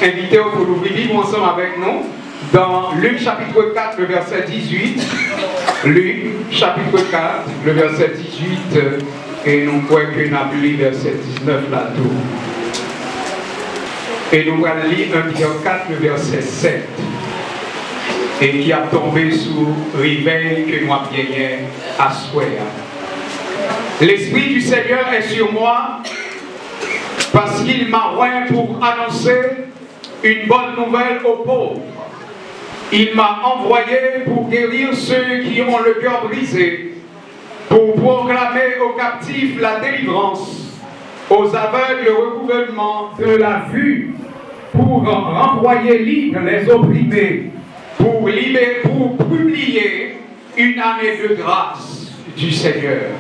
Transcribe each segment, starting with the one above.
inviter pour l'ouvrir vivre ensemble avec nous dans Luc chapitre 4, le verset 18. Luc chapitre 4, le verset 18, et nous croyons que nous avons lu verset 19 là-tout. Et nous allons lire 1 Pierre 4, le verset 7. Et qui a tombé sous réveil que nous avons gagné à souhait. L'Esprit du Seigneur est sur moi parce qu'il m'a oint pour annoncer une bonne nouvelle aux pauvres. Il m'a envoyé pour guérir ceux qui ont le cœur brisé, pour proclamer aux captifs la délivrance, aux aveugles le recouvrement de la vue, pour renvoyer libres les opprimés, pour publier une année de grâce du Seigneur.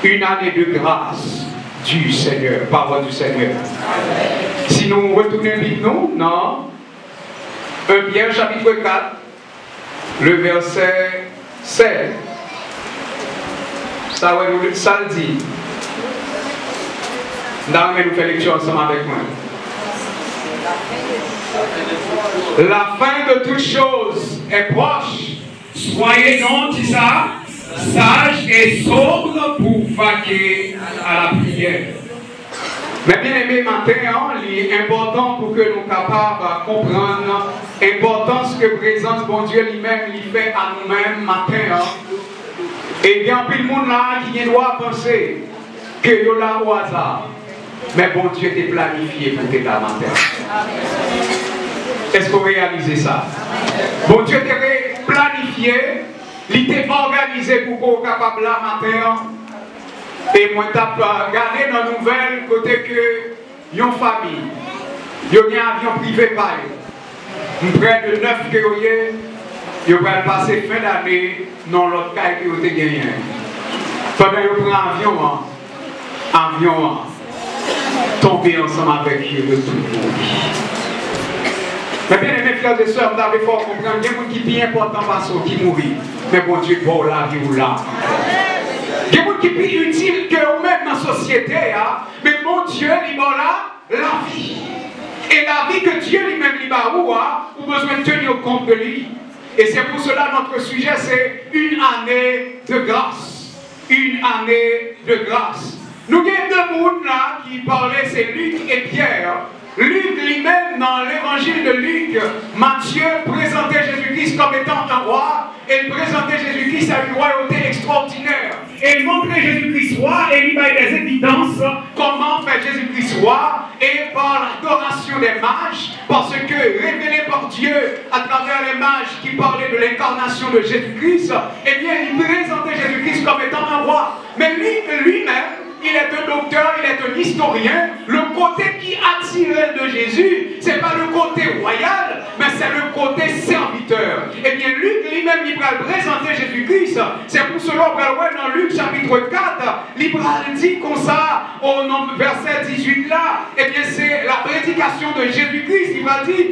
Une année de grâce du Seigneur. Parole du Seigneur. Si nous retournons avec nous, non. 1 Pierre chapitre 4, le verset 7. Ça le dit. Nous allons faire lecture ensemble avec moi. La fin de toutes choses est proche. Soyez donc, dis ça, sages et sobres pour vaquer à la prière. Mais bien aimé, matin, il est important pour que nous soyons capables de comprendre l'importance que présence bon Dieu lui-même lui fait à nous-mêmes matin. Et bien, puis le monde là qui doit penser que nous là au hasard. Mais bon Dieu t'est planifié pour tes matin. Est-ce que vous réalisez ça? Bon Dieu t'est planifié, il t'est organisé pour qu'on soit capable là matin. Et moi, je vais regarder dans la nouvelle côté que une famille, il y a un avion privé par près de 9 que vous allez passer fin d'année dans l'autre cas que vous avez gagné. Pendant que vous prenez avion, tomber ensemble avec eux de tout le monde. Mais bien aimés frères et sœurs, vous avez fort comprendre, il y a des gens qui sont bien importants parce qu'ils mourent. Mais bon Dieu, pour la vie ou là. Il y a des gens qui sont plus utiles que vous-même dans la société. Mais mon Dieu, il va là la vie. Et la vie que Dieu lui-même lui va où, vous avez besoin de tenir compte de lui. Et c'est pour cela notre sujet, c'est une année de grâce. Une année de grâce. Nous avons deux mondes là qui parlaient, c'est Luc et Pierre. Luc lui-même, dans l'évangile de Luc, Matthieu présentait Jésus-Christ comme étant un roi, et il présentait Jésus-Christ à une royauté extraordinaire. Et il montrait Jésus-Christ roi, et il met des évidences comment faire Jésus-Christ roi, et par l'adoration des mages, parce que révélé par Dieu à travers les mages qui parlaient de l'incarnation de Jésus-Christ, eh bien il présentait Jésus-Christ comme étant un roi. Mais lui-même, il est un docteur, il est un historien. Le côté qui attirait de Jésus, ce n'est pas le côté royal, mais c'est le côté serviteur. Et bien, Luc lui-même, il va présenter Jésus-Christ. C'est pour cela qu'on va dans Luc chapitre 4, il dit comme ça, au verset 18 là, et bien c'est la prédication de Jésus-Christ. Il va dire,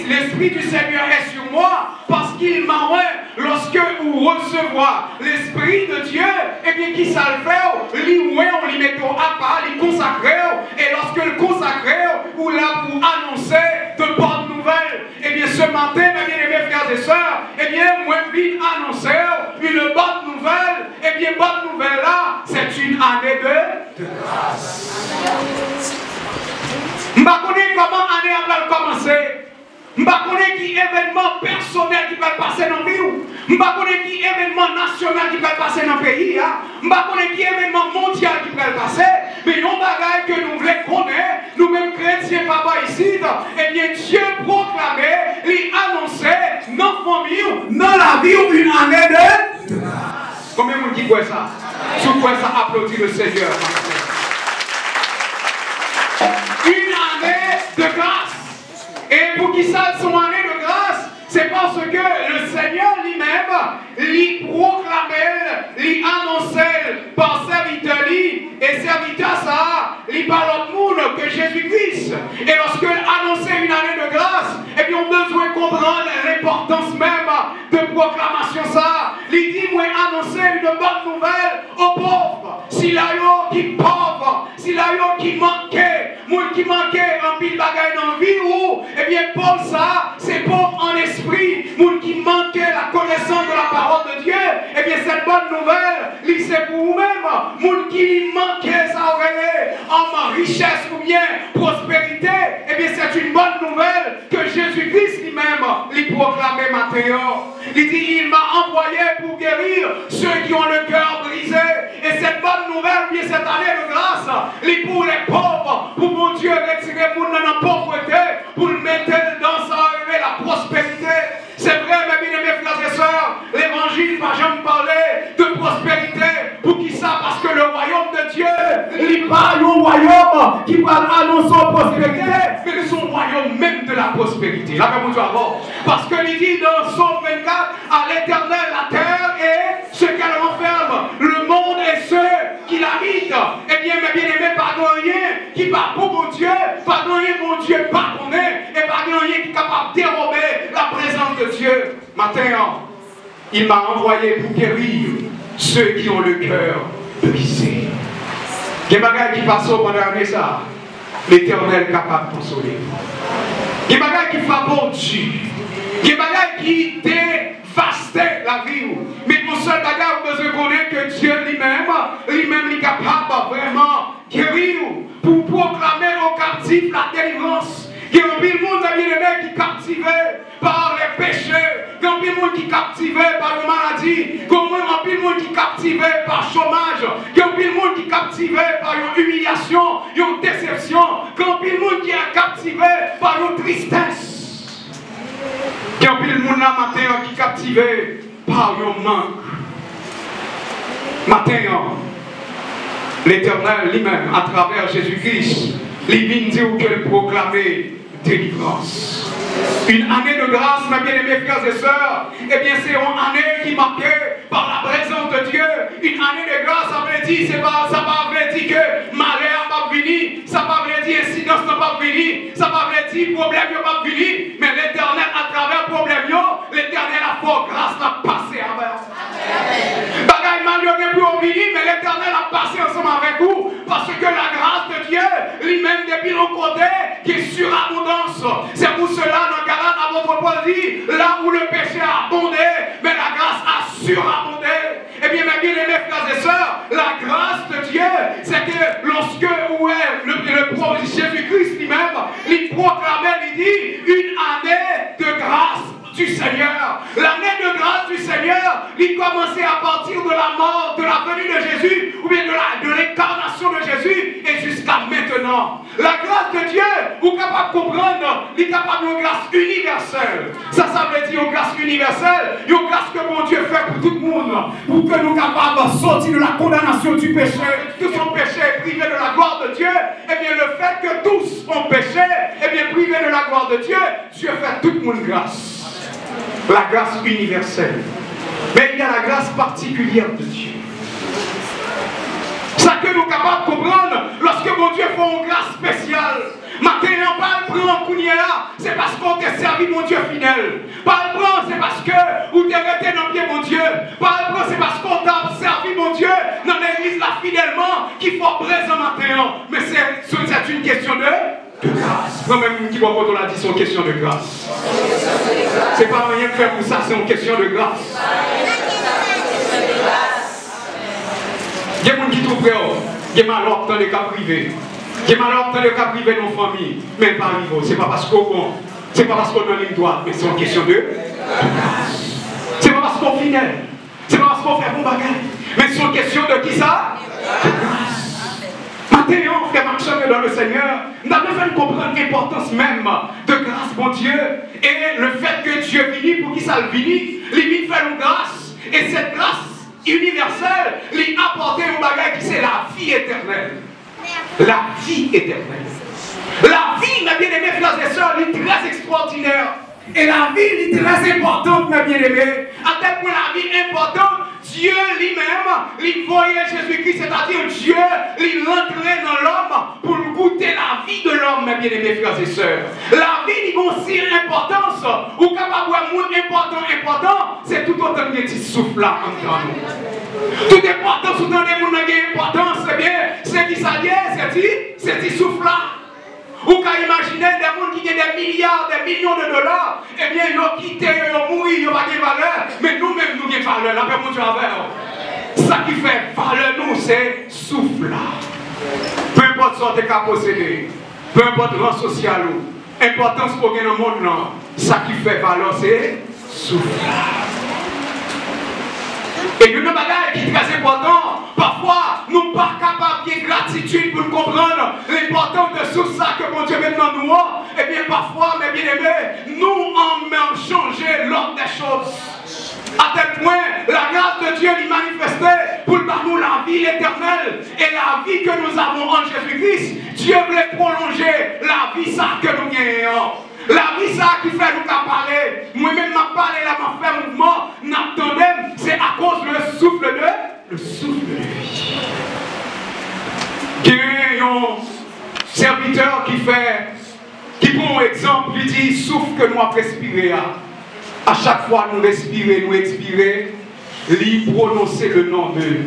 l'Esprit du Seigneur est sur moi, parce qu'il m'a oint. Lorsque vous recevoir l'Esprit de Dieu, et bien qui ça le fait, lui on lui met à part, lui consacré, et lorsque le consacré, ou là pour annoncer de bonnes nouvelles, et bien ce matin, mes bien-aimés frères et sœurs, et bien moi je viens annoncer une bonne nouvelle, et bien bonne nouvelle là, c'est une année de grâce. Je ne sais pas comment l'année va commencer. Je ne sais pas qui événement personnel qui va passer dans le pays. Je ne sais pas qui événement national qui va passer dans le pays. Je ne sais pas qui événement mondial qui va passer. Mais il y a un bagage que nous voulons connaître, nous-mêmes chrétiens, papa ici, eh bien Dieu proclamait, lui annonçait dans la famille, dans la vie, une année de grâce. Combien de monde qui croit ça? Si vous croyez ça, applaudissez le Seigneur. Une année de grâce. Et pour qui ça son année de grâce, c'est parce que le Seigneur lui-même, lui proclamait, lui annonçait par serviteur lui, et serviteur ça, lui parle de monde que Jésus-Christ. Et lorsque annonçait une année de grâce, et bien on a besoin de comprendre l'importance même de proclamation ça. Il dit, moi annoncer une bonne nouvelle aux pauvres. S'il y a qui pauvre, s'il y a qui manquait, moi qui manquait un pile bagaille dans la vie, ou, eh bien, Paul, ça, c'est pauvre en esprit, moun qui manquait la connaissance de la parole de Dieu, eh bien, cette bonne nouvelle, c'est pour vous-même, moun qui manquait ça aurait en richesse ou bien prospérité, eh bien, c'est une bonne nouvelle que Jésus-Christ lui-même, lui proclamait matin. Il dit, il m'a envoyé pour guérir ceux qui ont le cœur brisé. Et cette bonne nouvelle, bien cette année de grâce, il pour les pauvres, pour mon Dieu retirer mon dans la pauvreté, pour le mettre dans sa la prospérité. C'est vrai, mes bien-aimés frères et sœurs, l'évangile va jamais parler de prospérité. Pour qui ça? Parce que le royaume de Dieu, il n'est pas un royaume qui va annoncer la prospérité, mais c'est son royaume même de la prospérité. Là, comme Dieu avant. Parce que il dit dans Psaume 24, à l'Éternel la terre et ce qu'elle renferme, le monde et ceux qui l'habitent. Eh bien, mes bien-aimés, pas rien qui va pour mon Dieu, pas rien mon Dieu pardonner, et pas rien qui est capable de dérober la présence de Dieu. Matin, il m'a envoyé pour guérir ceux qui ont le cœur brisé. Il y a des bagages qui passent pendant l'année, ça. L'Éternel est capable de consoler. Il y a des bagages qui frappent Dieu. Il y a des bagages qui dévastent la vie. Mais mon seul bagage, vous devez connaître que Dieu lui-même est capable vraiment guérir pour proclamer aux captifs la délivrance. Il y a un peu de monde qui est captivé par les péchés. Il y a un peu de monde qui est captivé par la maladie. Il y a un peu de monde qui est captivé par le chômage. Il y a un peu de monde qui est captivé par une humiliation, une déception. Il y a un peu de monde qui est captivé par une tristesse. Il y a un peu de monde là matin qui est captivé par un manque. Matin, l'Éternel lui-même, à travers Jésus-Christ, il vient dire que proclamer délivrance. Une année de grâce, mes bien-aimés frères et sœurs, eh bien c'est une année qui est marquée par la présence de Dieu. Une année de grâce, ça veut dire, ça va dire que malheur va venir, ça va dire incidence n'a pas venir, ça va dire problème n'a pas venir, mais l'Éternel, à travers le problème, l'Éternel a fait grâce, l'a passé avec. Bagaille malheureux pour venir, mais l'Éternel a passé ensemble avec vous, parce que la grâce de Dieu, lui-même depuis le côté, qui est surabondance. C'est pour cela, dans Galate, à votre poésie, là où le péché a abondé, mais la grâce a surabondé. Eh bien, mes bien-aimés frères et sœurs, la grâce de Dieu, c'est que lorsque le Jésus-Christ lui-même, il proclamait, il dit, une année de grâce du Seigneur. L'année de grâce du Seigneur, il commençait à partir de la mort, de la venue de Jésus, ou bien de l'incarnation de Jésus, et jusqu'à maintenant. La grâce de Dieu, vous êtes capable de comprendre, il est capable d'une grâce universelle. Ça veut dire une grâce universelle, une grâce que mon Dieu fait pour tout le monde, pour que nous soyons capables de sortir de la condamnation du péché, tous ont péché, privés de la gloire de Dieu. Eh bien, le fait que tous ont péché, eh bien, privés de la gloire de Dieu, Dieu fait tout le monde grâce. La grâce universelle. Mais il y a la grâce particulière de Dieu. Ça que nous sommes capables de comprendre lorsque mon Dieu fait une grâce spéciale. Maintenant, pas le prendre en c'est parce qu'on t'a servi mon Dieu fidèle. Pas le prendre, c'est parce que vous t'es resté dans le pied mon Dieu. Pas le prendre, c'est parce qu'on t'a servi mon Dieu dans l'église là fidèlement qu'il faut présent maintenant. Mais c'est une question de grâce. Moi-même qui vois quand on l'a dit, c'est une question de grâce. C'est pas rien de faire pour ça, c'est une question de grâce. Il y a des gens qui trouvent que il y a malheur dans les cas privés. Il y a malheur dans les cas privés de nos familles. Mais pas à niveau. C'est pas parce qu'on c'est pas parce qu'on a une ligne droite, mais c'est une question de grâce. C'est pas parce qu'on est fidèle. C'est pas parce qu'on fait bon bagage. Mais c'est une question de qui ça? De grâce. Maintenant, frère marchant dans le Seigneur, nous avons besoin de comprendre l'importance même de grâce pour Dieu et le fait que Dieu vit pour qui ça le vit, il vit faire une grâce et cette grâce universelle lui apporter un bagage qui c'est la vie éternelle. La vie éternelle. La vie, mes bien-aimés frères et sœurs, est très extraordinaire. Et la vie est très importante, mes bien-aimés. À tel point la vie est importante, Dieu lui-même, il voyait Jésus-Christ, c'est-à-dire Dieu, il rentrait dans l'homme pour goûter la vie de l'homme, mes bien-aimés frères et sœurs. La vie, il a aussi une importance. Ou capable de monde important, c'est tout autant de petits souffles là entre nous. Toute importance, autant de monde qui a importance, c'est bien, c'est qui ça y est, c'est qui souffle là. Ou qu'à imaginer des gens qui ont des milliards, des millions de dollars, eh bien, ils ont quitté, ils ont mouru, ils n'ont pas de valeur. Mais nous-mêmes, nous avons valeur. La paix, mon Dieu, avec. Ça qui fait valeur, nous, c'est souffle. Peu importe ce que tu as possédé, peu importe le rang social, l'importance pour gagner dans le monde, ça qui fait valeur, c'est souffle. Et une bagaille qui est très important, parfois nous ne sommes pas capables de gratitude pour comprendre l'importance de tout ça que mon Dieu met dans nous. Et bien parfois, mes bien-aimés, nous en même changer l'ordre des choses. À tel point, la grâce de Dieu lui manifestait pour nous la vie éternelle et la vie que nous avons en Jésus-Christ. Dieu voulait prolonger la vie ça que nous gagnons. La vie ça qui fait nous parler. Moi-même, je parle là, je fais mouvement, n'attendez, c'est à cause du souffle de vie. Il y a un serviteur qui prend un exemple, il dit, souffle que nous avons respiré. À chaque fois nous respirer, nous expirer, lui prononcer le nom de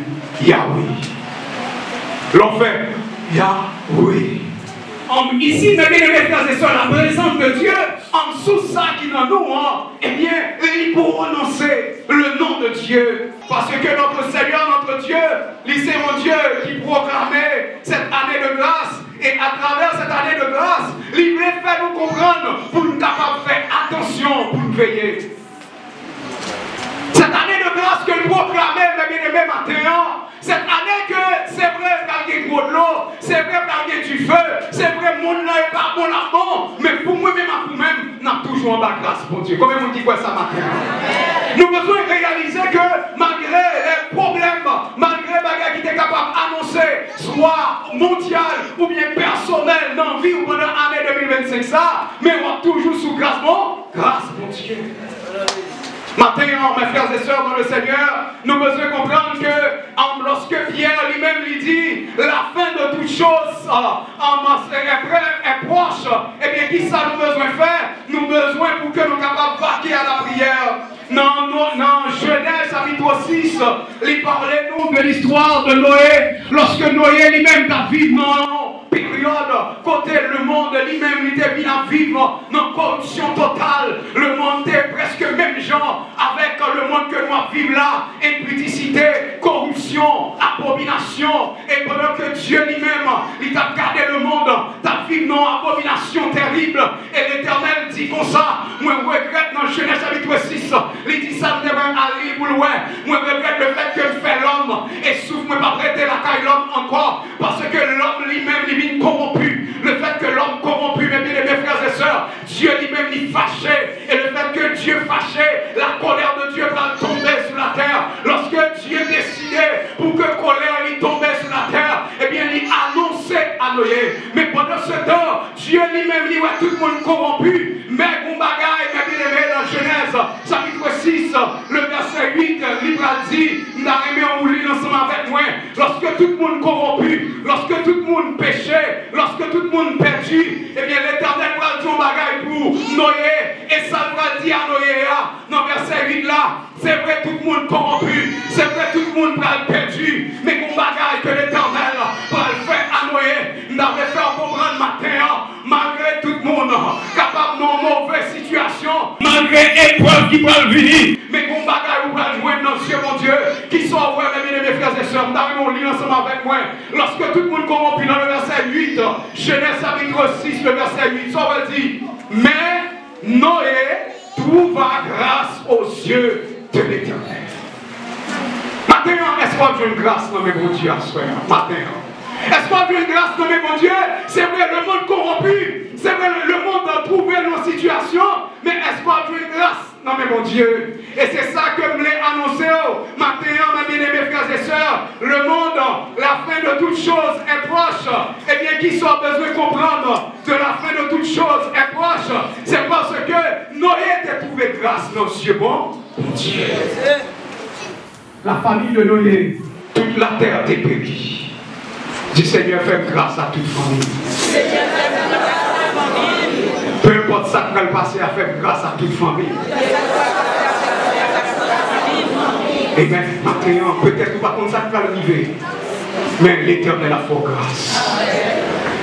Yahweh. L'on fait Yahweh. Ici, mes bien-aimés frères et sœurs, la présence de Dieu, en dessous de ça qui est dans nous, eh bien, il faut prononcer le nom de Dieu. Parce que notre Seigneur, notre Dieu, c'est mon Dieu qui proclamait cette année de grâce. Et à travers cette année de grâce, il voulait faire nous comprendre pour nous capables de faire attention, pour nous veiller. Cette année de grâce que nous proclamons, mes bien-aimés, maintenant, cette année que c'est vrai qu'il y a de l'eau, c'est vrai qu'il y a du feu, c'est vrai que mon nom n'est pas bon là-dedans, mais pour moi-même, nous avons toujours en bas grâce pour Dieu. Comment on dit quoi ça matin? Nous devons réaliser que malgré les problèmes, malgré les bagages qui étaient capables d'annoncer, soit mondial ou bien personnel dans la vie ou pendant l'année 2025, ça, mais on est toujours sous grâce, bon? Grâce pour Dieu. Maintenant, mes frères et sœurs dans le Seigneur, nous devons comprendre que lorsque Pierre lui-même lui dit la fin de toute chose est proche, et bien qui ça nous besoin faire? Nous besoin pour que nous soyons capables de vaquer à la prière. Dans Genèse chapitre 6, il parlait nous de l'histoire de Noé, lorsque Noé lui-même a vécu dans période, côté le monde lui-même était bien vivre dans corruption totale. Le monde était presque même genre avec le monde que nous vivons là, impudicité, corruption, abomination. Et pendant que Dieu lui-même, il t'a gardé le monde, t'as vécu dans abomination terrible. Et l'Éternel dit comme ça, moi je regrette dans Genèse chapitre 6, il dit ça me devrait aller pour loin. Moi je regrette le fait que je fais l'homme et souffre, moi pas prêter la caille l'homme encore, parce que l'homme lui-même, il vient corrompu. Le fait que l'homme corrompu, mes frères et sœurs, Dieu lui-même il fâchait. Et le fait que Dieu fâchait, la colère de Dieu va tomber sur la terre. Lorsque Dieu décidait pour que colère lui tombait sur la terre, eh bien il annonçait à Noé. Mais pendant ce temps, Dieu lui-même dit ouais, tout le monde corrompu. Mais mon bagaille, mes bien-aimés, dans Genèse, chapitre 6, le verset 8, l'Ibre dit, nous avons lit ensemble avec moi. Lorsque tout le monde corrompu, lorsque tout le monde péchait, lorsque tout le monde perdu, eh bien l'Éternel va dire un bagaille pour Noé. Et ça va dire à Noé, dans verset 8 là, c'est vrai tout le monde corrompu, c'est vrai tout le monde va perdu, mais mon bagaille que l'Éternel va le faire à Noé, nous avons fait comprendre matin, malgré tout le monde capable de mauvaise situation, malgré épreuve qui va venir, mais mon bagaille vous va joindre dans Dieu mon Dieu, qui sont ouverts mes frères et sœurs, nous avons lu ensemble avec moi, lorsque tout le monde corrompu dans le verset 8, Genèse chapitre 6, le verset 8, ça va dire, mais Noé trouva grâce aux yeux de l'Éternel. Maintenant, est-ce qu'on a une grâce dans mes bons dieux à ce matin? Est-ce qu'on a une grâce dans mes bons dieux? C'est vrai, le monde corrompu, c'est vrai, le monde a trouvé nos situations, mais est-ce qu'on a une grâce dans mes bons dieux? Et c'est ça que je voulais annoncer maintenant, mes bien-aimés frères et sœurs. Le monde, la fin de toutes choses est proche. Et bien, qui soit besoin de comprendre que la fin de toutes choses est proche, c'est parce que Noé a trouvé grâce dans Dieu. Bon Dieu. La famille de Noé, toute la terre est périe. Du Seigneur fait grâce à toute famille. Peu importe ça qui va le passer, à faire grâce à toute famille. Et bien, maintenant, peut-être pas comme ça qui va arriver, mais l'Éternel a fait grâce.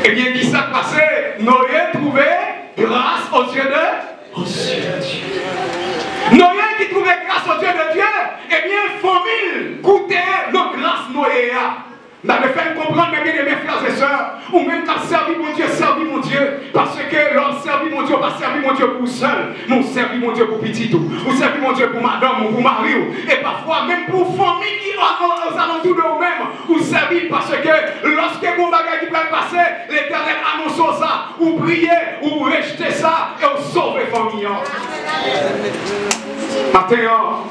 Et bien, qui s'est passé? Noé trouvait grâce aux yeux de Dieu. Noé qui trouvait grâce aux yeux de Dieu, eh bien, famille goûtait nos grâces Noé. Nous avons fait comprendre, mes bien-aimés frères et sœurs, ou même quand servi mon Dieu, parce que l'homme servi mon Dieu, pas servi mon Dieu pour seul, mais on servi mon Dieu pour petit tout, ou servi mon Dieu pour madame ou pour mari, et parfois même pour famille qui aux alentours de nous-mêmes, ou servi parce que lorsque mon bagage qui peut passer, l'Éternel annonce ça, ou prier, ou rejeter ça, et ou sauver famille. Maintenant,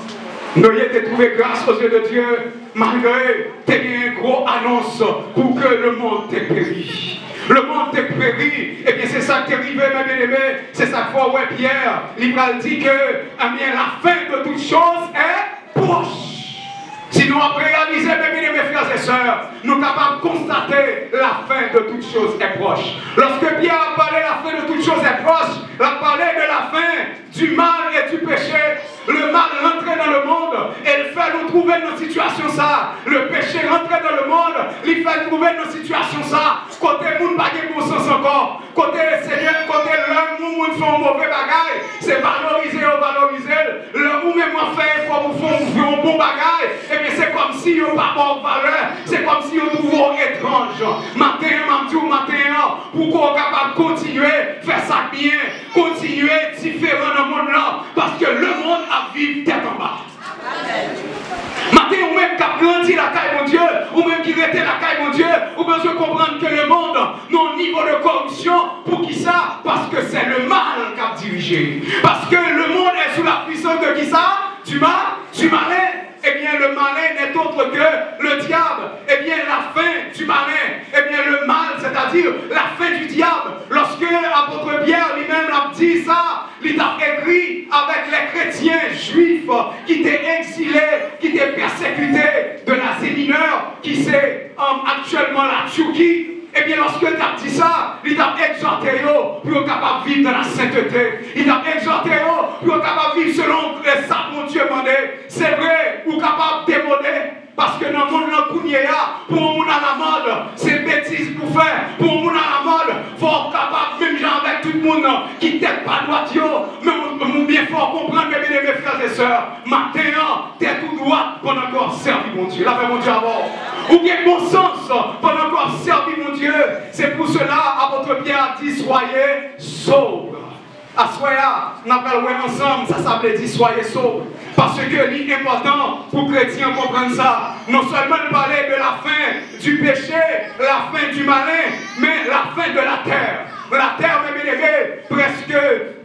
Noé t'a trouvé grâce aux yeux de Dieu, malgré t'as une grosse annonce pour que le monde t'ait péri. Le monde t'ait péri, et bien c'est ça qui est arrivé, mes bien-aimés. C'est ça que ouais, Pierre, il dit que eh bien, la fin de toute chose est proche. Si nous avons réalisé, mes bien-aimés frères et sœurs, nous sommes capables de constater la fin de toute chose est proche. Lorsque Pierre a parlé de la fin de toute chose est proche, il a parlé de la fin du mal et du péché. Le mal rentrait dans le monde et il fait nous trouver nos situations ça. Le péché rentrait dans le monde, il fait trouver nos situations ça. Côté moun pas de bon sens encore. Côté Seigneur, côté l'homme, moun fait un mauvais bagage, c'est valoriser ou valoriser. Le ou même fait pour faire un bon bagage, et bien c'est comme si on pas bon valeur, c'est comme si on trouve étrange. Matin, pour qu'on soit capable de continuer, faire ça bien, continuer différent dans le monde là, parce que le monde a vécu tête en bas. Matin, ou même qui a grandi la caille, mon Dieu, ou même qui était la caille, mon Dieu, ou besoin de comprendre que le monde a un niveau de corruption, pour qui ça? Parce que c'est le mal qui a dirigé. Parce que le monde est sous la puissance de qui ça? Du malin. Eh bien, le malin n'est autre que le diable. Eh bien, la fin du malin, eh bien, le mal, c'est-à-dire la fin du diable. Lorsque l'apôtre Pierre lui-même a dit ça, il a écrit avec les chrétiens juifs qui étaient exilés, qui étaient persécutés de l'Asie mineure, qui c'est actuellement la Turquie. Eh bien, lorsque tu as dit ça, il t'a exhorté pour être capable de vivre dans la sainteté. Il t'a exhorté pour être capable de vivre selon ça mon Dieu demandé. C'est vrai, ou capable de démoder. Parce que dans le monde pour un monde à la mode, c'est bêtise pour faire. Pour un monde à la mode, il faut être capable, même gens avec tout le monde qui ne t'aide pas droit, mais bien fort comprendre, mes bien-aimés frères et sœurs. Maintenant, tu es tout droit pendant qu'on servi mon Dieu. Là, mon Dieu avant. Ou bien bon sens pendant qu'on servi mon Dieu. C'est pour cela, apôtre Pierre a dit, soyez sobres. À soya, on appelle ensemble, ça veut dire soyez sobres. Parce que l'important pour les chrétiens comprendre ça, non seulement de parler de la fin du péché, la fin du malin, mais la fin de la terre. La terre, mes bien-aimés, presque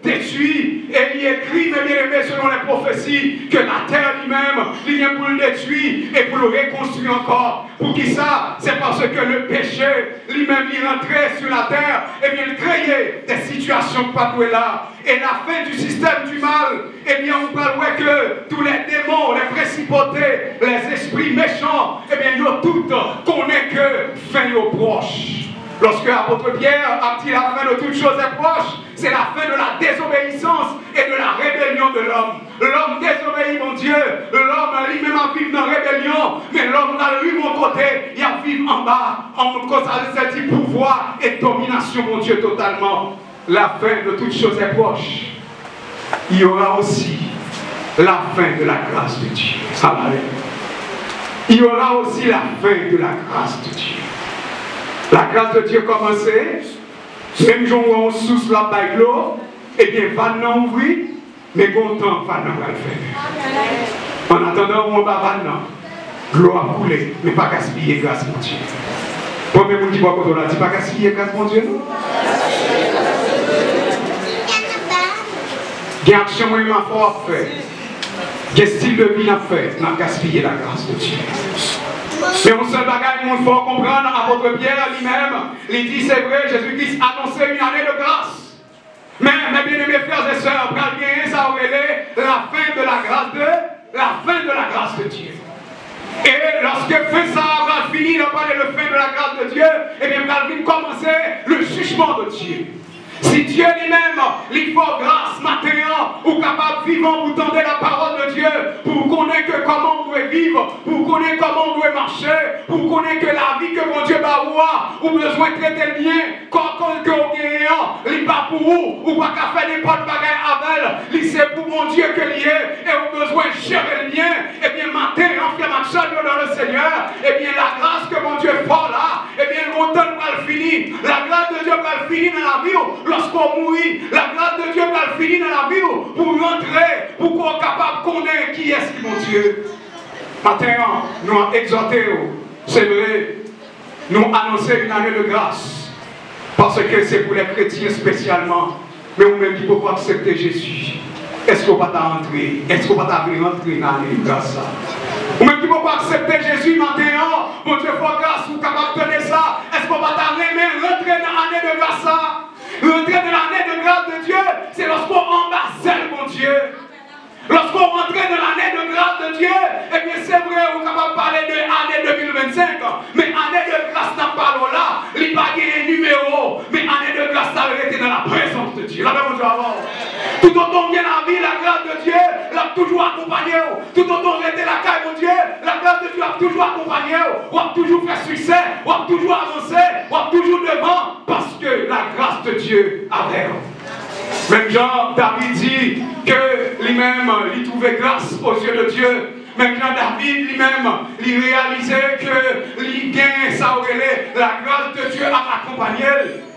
détruite. Et il écrit, mes bien-aimés, selon les prophéties, que la terre lui-même, il vient pour le détruire et pour le reconstruire encore. Pour qui ça? C'est parce que le péché, lui-même, il rentrait sur la terre et bien il créait des situations pas là. Et la fin du système du mal, eh bien, on parle que tous les démons, les principautés, les esprits méchants, eh bien, ils ont toutes connaissent que fin est proche. Lorsque l'apôtre Pierre a dit la fin de toute chose est proche, c'est la fin de la désobéissance et de la rébellion de l'homme. L'homme désobéit, mon Dieu. L'homme lui-même a vivre dans la rébellion, mais l'homme a lui, mon côté, il a vivre en bas, en cause de ce pouvoir et domination, mon Dieu, totalement. La fin de toute chose est proche. Il y aura aussi la fin de la grâce de Dieu. Amen. Il y aura aussi la fin de la grâce de Dieu. La grâce de Dieu commençait, même jour où on sous la baille, et bien, va nous ouvrir, mais content, va nous le faire. En attendant, on va l'eau a coulé, mais pas gaspiller grâce mon Dieu. Premier monde qui voit quand on a dit, pas gaspiller grâce mon Dieu, non? Il y a action qui m'a fort fait. Il y a style de vie à faire, on a gaspillé la grâce de Dieu. Mais on seul bagage, il faut comprendre, apôtre Pierre lui-même, il dit c'est vrai, Jésus-Christ annonçait une année de grâce. Mais mes bien-aimés frères et sœurs, bien ça aurait la fin de la grâce de Dieu. Et lorsque fin ça va finir de parler de fin de la grâce de Dieu, et bien Calvin commençait le jugement de Dieu. Si Dieu lui-même, il faut grâce matin, ou capable vivant pour tendre la parole de Dieu, pour connaître comment on doit vivre, pour connaître comment on doit marcher, pour connaître que la vie que mon Dieu va avoir, ou besoin de traiter le bien, quand on gagne, il pas pour vous, ou pas qu'à faire n'importe bagaille avec elle, c'est pour mon Dieu que l'il est, et au besoin de gérer le mien, et bien matin, en frère Maxime dans le Seigneur, et bien la grâce que mon Dieu fait là, et bien longtemps va le finir, la grâce de Dieu va le finir dans la vie, lorsqu'on mourit, la grâce de Dieu va le finir dans la vie, pour rentrer, pour qu'on soit capable de connaître qui est mon Dieu. Matin, nous avons exhorté, c'est vrai, nous annoncer une année de grâce, parce que c'est pour les chrétiens spécialement, mais vous-même qui ne pouvez pas accepter Jésus. Est-ce qu'on va rentrer? Est-ce qu'on va rentrer dans l'année de grâce? Vous-même qui ne pouvez pas accepter Jésus maintenant, mon Dieu, faut grâce, vous êtes capable de tenir ça. Est-ce qu'on va rentrer dans l'année de grâce? Rentrer dans l'année de grâce de Dieu, c'est lorsqu'on embarcelle, mon Dieu. Lorsqu'on rentre dans l'année de grâce de Dieu, eh bien c'est vrai, on est capable de parler de l'année 2025, mais année de grâce n'a pas là, il n'y a pas de numéro, mais année de grâce ça a été dans la présence de Dieu. La même chose avant. Tout autant vient la vie, la grâce de Dieu l'a toujours accompagné. Tout autant était la caille de Dieu, la grâce de Dieu a toujours accompagné. On a toujours fait succès, on a toujours avancé, on a toujours devant, parce que la grâce de Dieu avait. Même Jean, David dit que lui-même, il trouvait grâce aux yeux de Dieu. Même Jean David lui-même, il réalisait que il gagne ça la grâce de Dieu a accompagné.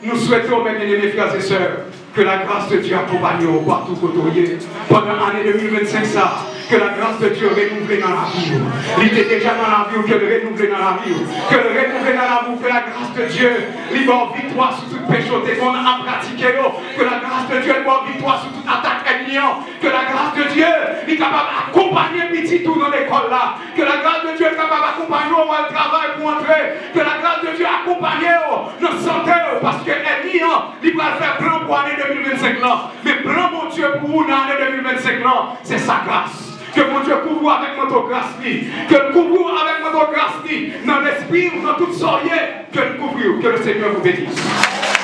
Nous souhaitons, mes bien-aimés frères et sœurs, que la grâce de Dieu accompagne au partout côtoyé. Pendant l'année 2025, ça, que la grâce de Dieu renouvelle dans la vie. Il était déjà dans la vie, que le renouveler dans la vie. Que le renouveler dans la vie, que la grâce de Dieu libère victoire sur tout péché qu'on a pratiqué. Que la grâce de Dieu libère victoire sur toute attaque ennemie. Que la grâce de Dieu est capable d'accompagner petit tout dans l'école là. Que la grâce de Dieu est capable d'accompagner au travail pour entrer. Que la grâce de Dieu accompagne notre santé. Parce que l'ennemi, il va faire plan pour l'année 2025 là. Mais plan mon Dieu pour vous dans l'année 2025 là, c'est sa grâce. Que mon Dieu couvre avec notre grâce, que le couvre avec notre grâce, dans l'esprit ou dans toute soirée, que le couvre, que le Seigneur vous bénisse.